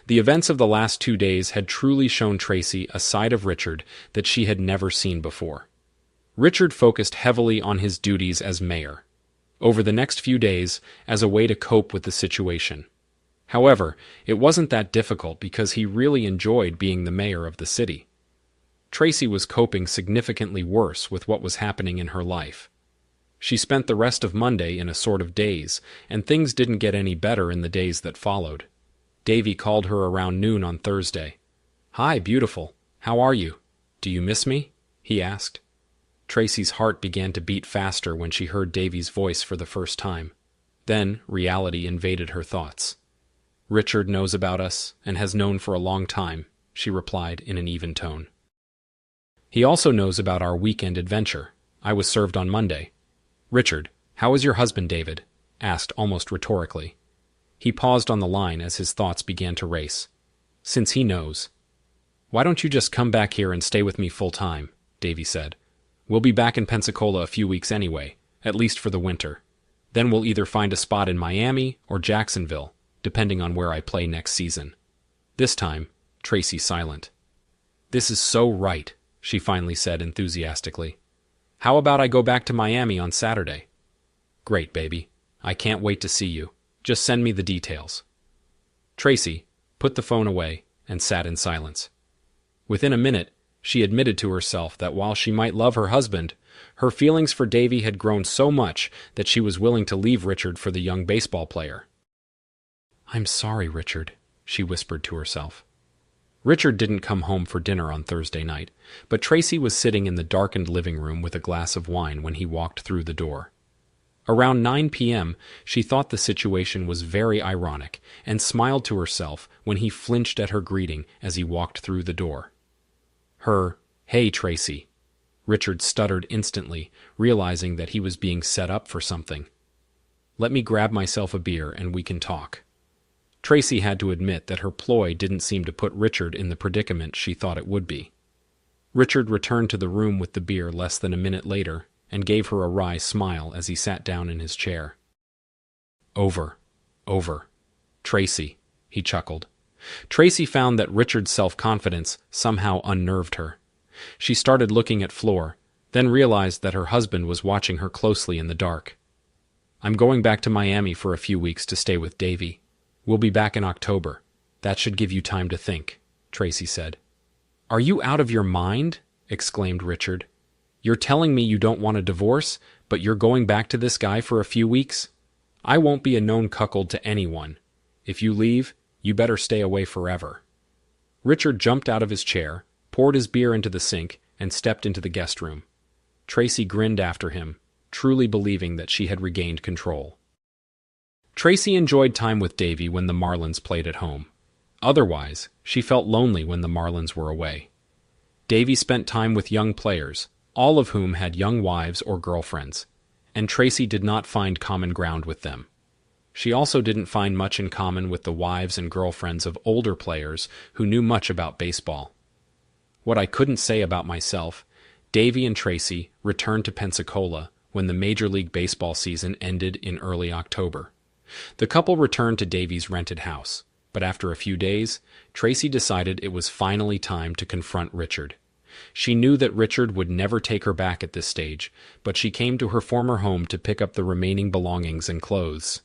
The events of the last 2 days had truly shown Tracy a side of Richard that she had never seen before. Richard focused heavily on his duties as mayor over the next few days as a way to cope with the situation. However, it wasn't that difficult because he really enjoyed being the mayor of the city. Tracy was coping significantly worse with what was happening in her life. She spent the rest of Monday in a sort of daze, and things didn't get any better in the days that followed. Davy called her around noon on Thursday. "Hi, beautiful. How are you? Do you miss me?" he asked. Tracy's heart began to beat faster when she heard Davy's voice for the first time. Then reality invaded her thoughts. "Richard knows about us, and has known for a long time," she replied in an even tone. "He also knows about our weekend adventure. I was served on Monday." "Richard, how is your husband, David?" asked almost rhetorically. He paused on the line as his thoughts began to race. "Since he knows." "Why don't you just come back here and stay with me full time?" Davy said. "We'll be back in Pensacola a few weeks anyway, at least for the winter. Then we'll either find a spot in Miami or Jacksonville, depending on where I play next season." This time, Tracy silent. "This is so right," she finally said enthusiastically. "How about I go back to Miami on Saturday?" "Great, baby. I can't wait to see you. Just send me the details." Tracy put the phone away and sat in silence. Within a minute, she admitted to herself that while she might love her husband, her feelings for Davy had grown so much that she was willing to leave Richard for the young baseball player. "I'm sorry, Richard," she whispered to herself. Richard didn't come home for dinner on Thursday night, but Tracy was sitting in the darkened living room with a glass of wine when he walked through the door. Around 9 p.m., she thought the situation was very ironic and smiled to herself when he flinched at her greeting as he walked through the door. "Hey, Tracy." Richard stuttered instantly, realizing that he was being set up for something. "Let me grab myself a beer and we can talk." Tracy had to admit that her ploy didn't seem to put Richard in the predicament she thought it would be. Richard returned to the room with the beer less than a minute later and gave her a wry smile as he sat down in his chair. Over. Tracy," he chuckled. Tracy found that Richard's self-confidence somehow unnerved her. She started looking at floor, then realized that her husband was watching her closely in the dark. "I'm going back to Miami for a few weeks to stay with Davy. We'll be back in October. That should give you time to think," Tracy said. "Are you out of your mind?" exclaimed Richard. "You're telling me you don't want a divorce, but you're going back to this guy for a few weeks? I won't be a known cuckold to anyone. If you leave, you better stay away forever." Richard jumped out of his chair, poured his beer into the sink, and stepped into the guest room. Tracy grinned after him, truly believing that she had regained control. Tracy enjoyed time with Davy when the Marlins played at home. Otherwise, she felt lonely when the Marlins were away. Davy spent time with young players, all of whom had young wives or girlfriends, and Tracy did not find common ground with them. She also didn't find much in common with the wives and girlfriends of older players who knew much about baseball. What I couldn't say about myself, Davy and Tracy returned to Pensacola when the Major League Baseball season ended in early October. The couple returned to Davy's rented house, but after a few days, Tracy decided it was finally time to confront Richard. She knew that Richard would never take her back at this stage, but she came to her former home to pick up the remaining belongings and clothes.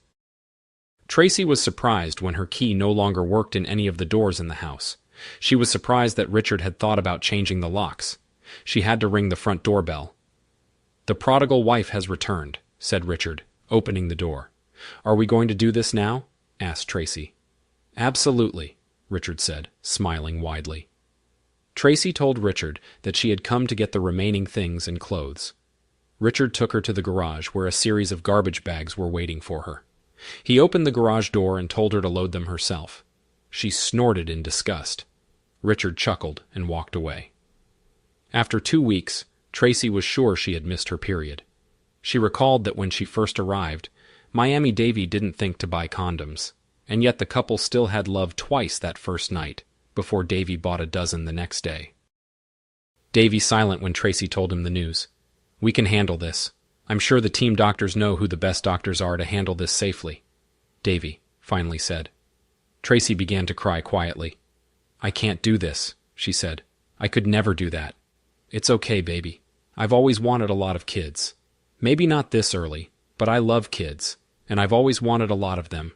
Tracy was surprised when her key no longer worked in any of the doors in the house. She was surprised that Richard had thought about changing the locks. She had to ring the front doorbell. "The prodigal wife has returned," said Richard, opening the door. "Are we going to do this now?" asked Tracy. "Absolutely," Richard said, smiling widely. Tracy told Richard that she had come to get the remaining things and clothes. Richard took her to the garage where a series of garbage bags were waiting for her. He opened the garage door and told her to load them herself. She snorted in disgust. Richard chuckled and walked away. After 2 weeks, Tracy was sure she had missed her period. She recalled that when she first arrived, Miami-Davy didn't think to buy condoms, and yet the couple still had love twice that first night, before Davy bought a dozen the next day. Davy silent when Tracy told him the news. "We can handle this. I'm sure the team doctors know who the best doctors are to handle this safely," Davy finally said. Tracy began to cry quietly. "I can't do this," she said. "I could never do that. It's okay, baby. I've always wanted a lot of kids. Maybe not this early, but I love kids, and I've always wanted a lot of them.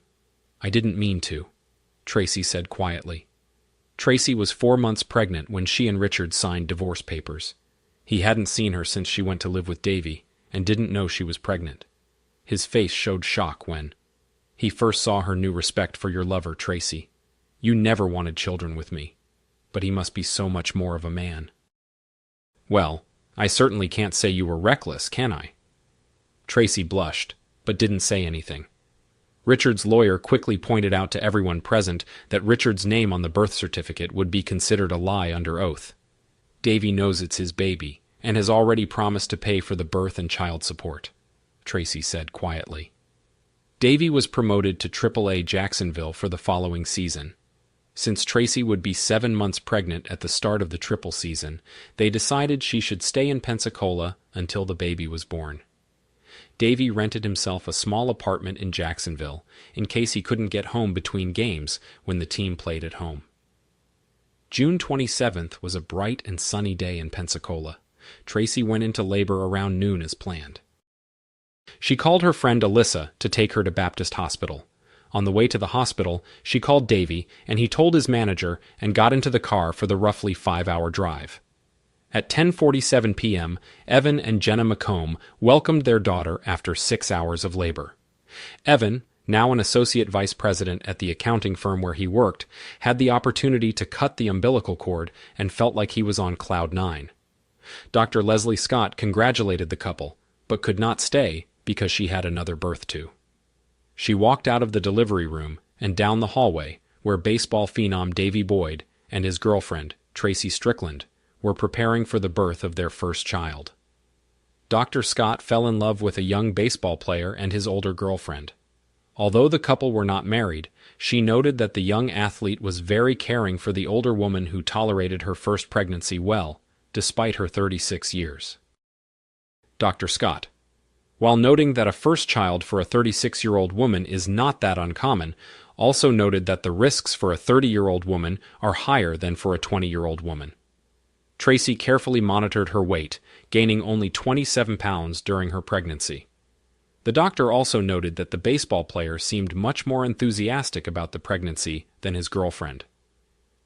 I didn't mean to," Tracy said quietly. Tracy was 4 months pregnant when she and Richard signed divorce papers. He hadn't seen her since she went to live with Davy, and didn't know she was pregnant. His face showed shock when he first saw her new respect for your lover, Tracy. "You never wanted children with me, but he must be so much more of a man." "Well, I certainly can't say you were reckless, can I?" Tracy blushed, but didn't say anything. Richard's lawyer quickly pointed out to everyone present that Richard's name on the birth certificate would be considered a lie under oath. "Davy knows it's his baby, and has already promised to pay for the birth and child support," Tracy said quietly. Davy was promoted to AAA Jacksonville for the following season. Since Tracy would be 7 months pregnant at the start of the triple season, they decided she should stay in Pensacola until the baby was born. Davy rented himself a small apartment in Jacksonville in case he couldn't get home between games when the team played at home. June 27th was a bright and sunny day in Pensacola. Tracy went into labor around noon as planned. She called her friend Alyssa to take her to Baptist Hospital. On the way to the hospital, she called Davy, and he told his manager and got into the car for the roughly 5-hour drive. At 10:47 p.m., Evan and Jenna McComb welcomed their daughter after 6 hours of labor. Evan, now an associate vice president at the accounting firm where he worked, had the opportunity to cut the umbilical cord and felt like he was on cloud 9. Dr. Leslie Scott congratulated the couple, but could not stay because she had another birth to. She walked out of the delivery room and down the hallway where baseball phenom Davy Boyd and his girlfriend, Tracy Strickland, were preparing for the birth of their first child. Dr. Scott fell in love with a young baseball player and his older girlfriend. Although the couple were not married, she noted that the young athlete was very caring for the older woman who tolerated her first pregnancy well, despite her 36 years. Dr. Scott, while noting that a first child for a 36-year-old woman is not that uncommon, also noted that the risks for a 30-year-old woman are higher than for a 20-year-old woman. Tracy carefully monitored her weight, gaining only 27 pounds during her pregnancy. The doctor also noted that the baseball player seemed much more enthusiastic about the pregnancy than his girlfriend.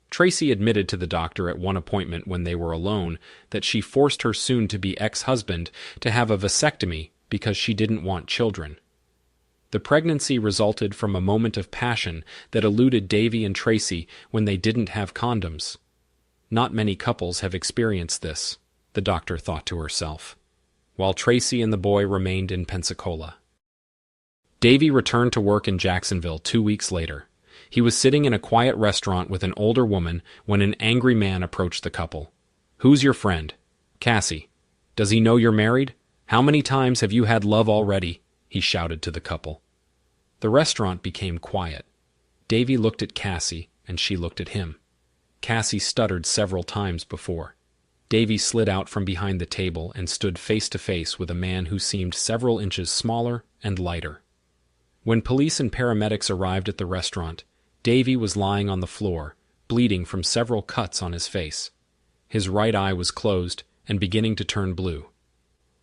Tracy admitted to the doctor at one appointment when they were alone that she forced her soon-to-be ex-husband to have a vasectomy because she didn't want children. The pregnancy resulted from a moment of passion that eluded Davy and Tracy when they didn't have condoms. Not many couples have experienced this, the doctor thought to herself, while Tracy and the boy remained in Pensacola. Davy returned to work in Jacksonville 2 weeks later. He was sitting in a quiet restaurant with an older woman when an angry man approached the couple. "Who's your friend?" "Cassie." "Does he know you're married?" How many times have you had love already? He shouted to the couple. The restaurant became quiet. Davy looked at Cassie, and she looked at him. Cassie stuttered several times before. Davy slid out from behind the table and stood face to face with a man who seemed several inches smaller and lighter. When police and paramedics arrived at the restaurant, Davy was lying on the floor, bleeding from several cuts on his face. His right eye was closed and beginning to turn blue.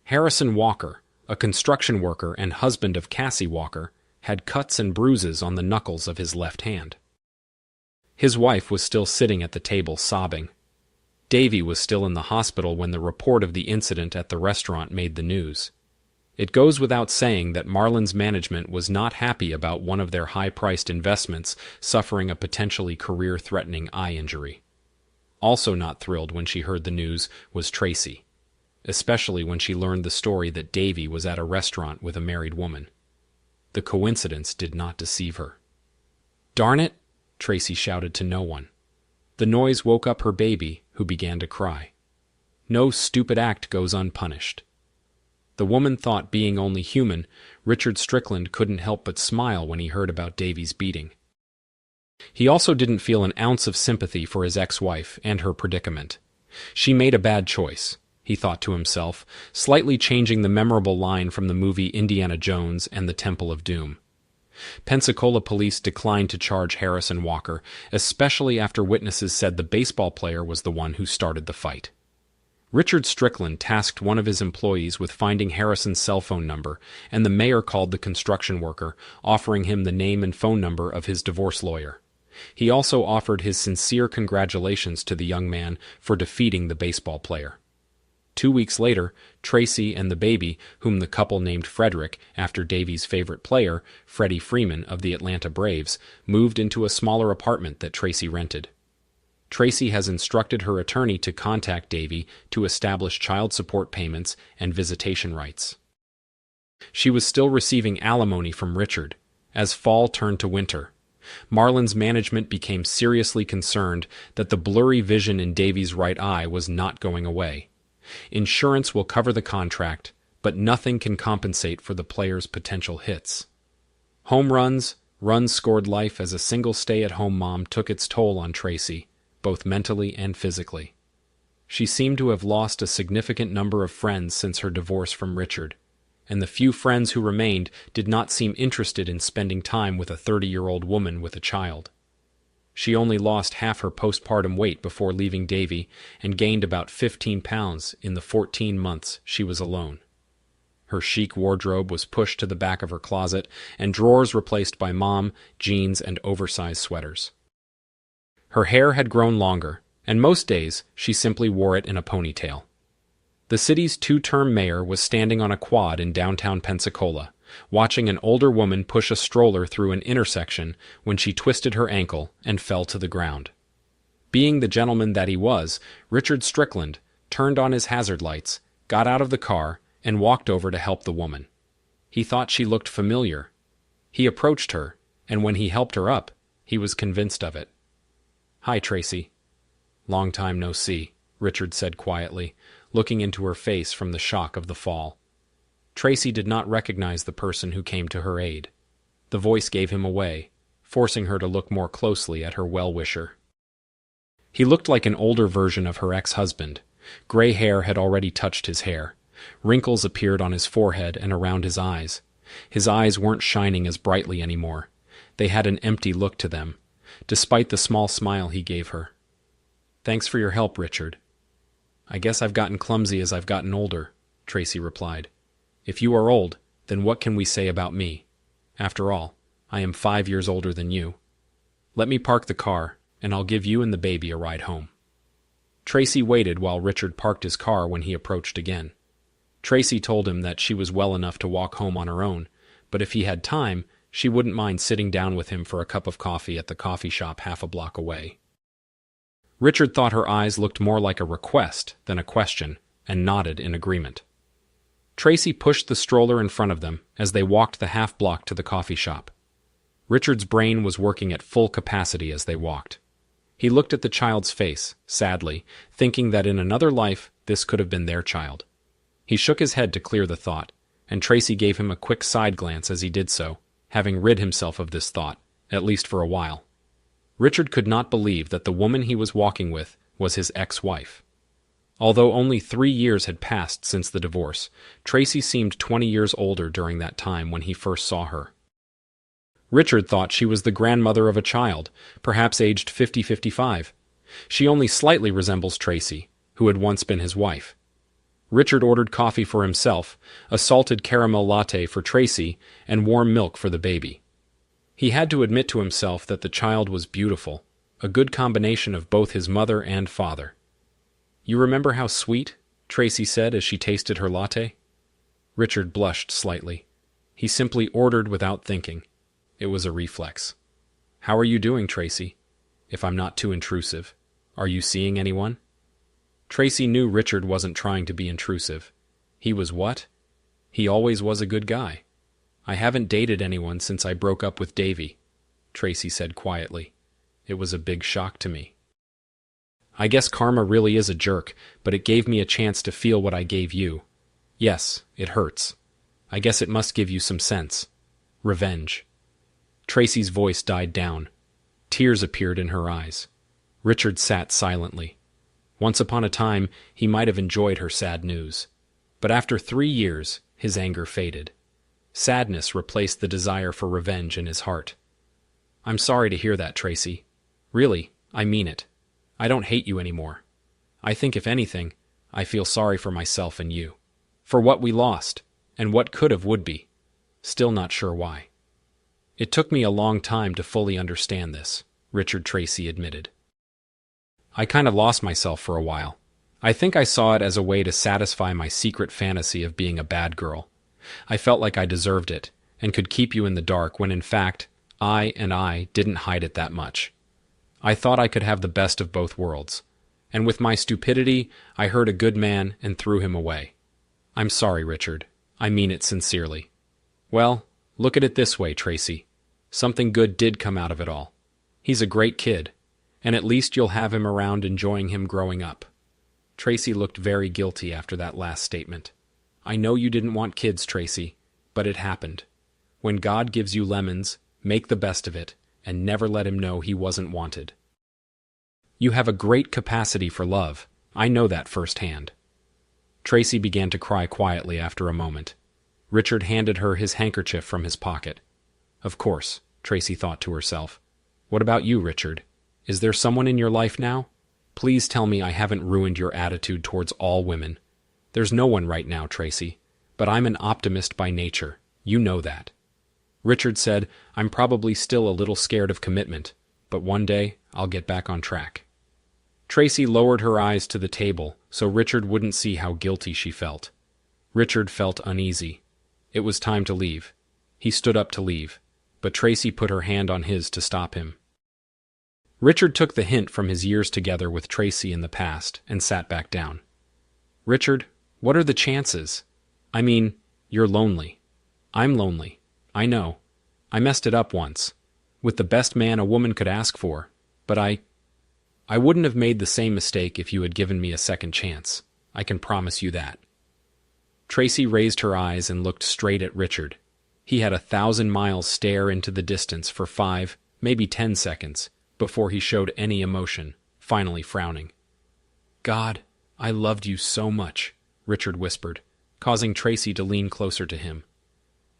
Harrison Walker, a construction worker and husband of Cassie Walker, had cuts and bruises on the knuckles of his left hand. His wife was still sitting at the table sobbing. Davy was still in the hospital when the report of the incident at the restaurant made the news. It goes without saying that Marlins management was not happy about one of their high-priced investments suffering a potentially career-threatening eye injury. Also not thrilled when she heard the news was Tracy, especially when she learned the story that Davy was at a restaurant with a married woman. The coincidence did not deceive her. "Darn it!" Tracy shouted to no one. The noise woke up her baby, who began to cry. No stupid act goes unpunished. The woman thought, being only human, Richard Strickland couldn't help but smile when he heard about Davy's beating. He also didn't feel an ounce of sympathy for his ex-wife and her predicament. She made a bad choice, he thought to himself, slightly changing the memorable line from the movie Indiana Jones and the Temple of Doom. Pensacola police declined to charge Harrison Walker, especially after witnesses said the baseball player was the one who started the fight. Richard Strickland tasked one of his employees with finding Harrison's cell phone number, and the mayor called the construction worker, offering him the name and phone number of his divorce lawyer. He also offered his sincere congratulations to the young man for defeating the baseball player. 2 weeks later, Tracy and the baby, whom the couple named Frederick after Davy's favorite player, Freddie Freeman of the Atlanta Braves, moved into a smaller apartment that Tracy rented. Tracy has instructed her attorney to contact Davy to establish child support payments and visitation rights. She was still receiving alimony from Richard. As fall turned to winter, Marlins management became seriously concerned that the blurry vision in Davy's right eye was not going away. Insurance will cover the contract, but nothing can compensate for the player's potential hits. Home runs scored life as a single stay-at-home mom took its toll on Tracy, both mentally and physically. She seemed to have lost a significant number of friends since her divorce from Richard, and the few friends who remained did not seem interested in spending time with a 30-year-old woman with a child. She only lost half her postpartum weight before leaving Davy and gained about 15 pounds in the 14 months she was alone. Her chic wardrobe was pushed to the back of her closet and drawers replaced by mom, jeans, and oversized sweaters. Her hair had grown longer, and most days she simply wore it in a ponytail. The city's 2-term mayor was standing on a quad in downtown Pensacola, watching an older woman push a stroller through an intersection when she twisted her ankle and fell to the ground. Being the gentleman that he was, Richard Strickland turned on his hazard lights, got out of the car, and walked over to help the woman. He thought she looked familiar. He approached her, and when he helped her up, he was convinced of it. "Hi, Tracy." "Long time no see," Richard said quietly, looking into her face from the shock of the fall. Tracy did not recognize the person who came to her aid. The voice gave him away, forcing her to look more closely at her well-wisher. He looked like an older version of her ex-husband. Gray hair had already touched his hair. Wrinkles appeared on his forehead and around his eyes. His eyes weren't shining as brightly anymore. They had an empty look to them, despite the small smile he gave her. "Thanks for your help, Richard." "I guess I've gotten clumsy as I've gotten older," Tracy replied. "If you are old, then what can we say about me? After all, I am 5 years older than you. Let me park the car, and I'll give you and the baby a ride home." Tracy waited while Richard parked his car when he approached again. Tracy told him that she was well enough to walk home on her own, but if he had time, she wouldn't mind sitting down with him for a cup of coffee at the coffee shop half a block away. Richard thought her eyes looked more like a request than a question, and nodded in agreement. Tracy pushed the stroller in front of them as they walked the half block to the coffee shop. Richard's brain was working at full capacity as they walked. He looked at the child's face, sadly, thinking that in another life this could have been their child. He shook his head to clear the thought, and Tracy gave him a quick side glance as he did so, having rid himself of this thought, at least for a while. Richard could not believe that the woman he was walking with was his ex-wife. Although only 3 years had passed since the divorce, Tracy seemed 20 years older during that time when he first saw her. Richard thought she was the grandmother of a child, perhaps aged 50-55. She only slightly resembles Tracy, who had once been his wife. Richard ordered coffee for himself, a salted caramel latte for Tracy, and warm milk for the baby. He had to admit to himself that the child was beautiful, a good combination of both his mother and father. "You remember how sweet?" Tracy said as she tasted her latte. Richard blushed slightly. He simply ordered without thinking. It was a reflex. "How are you doing, Tracy? If I'm not too intrusive. Are you seeing anyone?" Tracy knew Richard wasn't trying to be intrusive. He was what? He always was a good guy. "I haven't dated anyone since I broke up with Davy," Tracy said quietly. "It was a big shock to me. I guess karma really is a jerk, but it gave me a chance to feel what I gave you. Yes, it hurts. I guess it must give you some sense. Revenge." Tracy's voice died down. Tears appeared in her eyes. Richard sat silently. Once upon a time, he might have enjoyed her sad news. But after 3 years, his anger faded. Sadness replaced the desire for revenge in his heart. "I'm sorry to hear that, Tracy. Really, I mean it. I don't hate you anymore. I think, if anything, I feel sorry for myself and you. For what we lost, and what could have would be. Still not sure why." "It took me a long time to fully understand this," Richard Tracy admitted. "I kind of lost myself for a while. I think I saw it as a way to satisfy my secret fantasy of being a bad girl. I felt like I deserved it, and could keep you in the dark when in fact, I didn't hide it that much. I thought I could have the best of both worlds. And with my stupidity, I hurt a good man and threw him away. I'm sorry, Richard. I mean it sincerely. Well, look at it this way, Tracy. Something good did come out of it all. He's a great kid, and at least you'll have him around enjoying him growing up." Tracy looked very guilty after that last statement. "I know you didn't want kids, Tracy, but it happened. When God gives you lemons, make the best of it, and never let him know he wasn't wanted. You have a great capacity for love. I know that firsthand." Tracy began to cry quietly after a moment. Richard handed her his handkerchief from his pocket. Of course, Tracy thought to herself. What about you, Richard? Is there someone in your life now? Please tell me I haven't ruined your attitude towards all women. There's no one right now, Tracy, but I'm an optimist by nature. You know that. Richard said, "I'm probably still a little scared of commitment, but one day I'll get back on track." Tracy lowered her eyes to the table so Richard wouldn't see how guilty she felt. Richard felt uneasy. It was time to leave. He stood up to leave, but Tracy put her hand on his to stop him. Richard took the hint from his years together with Tracy in the past and sat back down. "Richard, what are the chances? I mean, you're lonely. I'm lonely. I know. I messed it up once, with the best man a woman could ask for, but I wouldn't have made the same mistake if you had given me a second chance. I can promise you that." Tracy raised her eyes and looked straight at Richard. He had 1,000 miles stare into the distance for 5, maybe 10 seconds, before he showed any emotion, finally frowning. "God, I loved you so much," Richard whispered, causing Tracy to lean closer to him.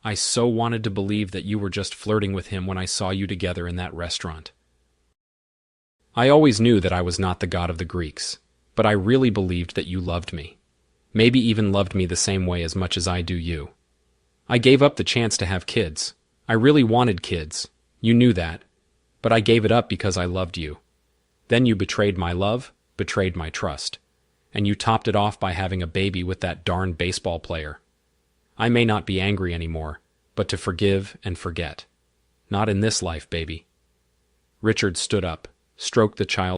"I so wanted to believe that you were just flirting with him when I saw you together in that restaurant. I always knew that I was not the god of the Greeks, but I really believed that you loved me. Maybe even loved me the same way as much as I do you. I gave up the chance to have kids. I really wanted kids. You knew that. But I gave it up because I loved you. Then you betrayed my love, betrayed my trust. And you topped it off by having a baby with that darn baseball player. I may not be angry anymore, but to forgive and forget. Not in this life, baby." Richard stood up, stroked the child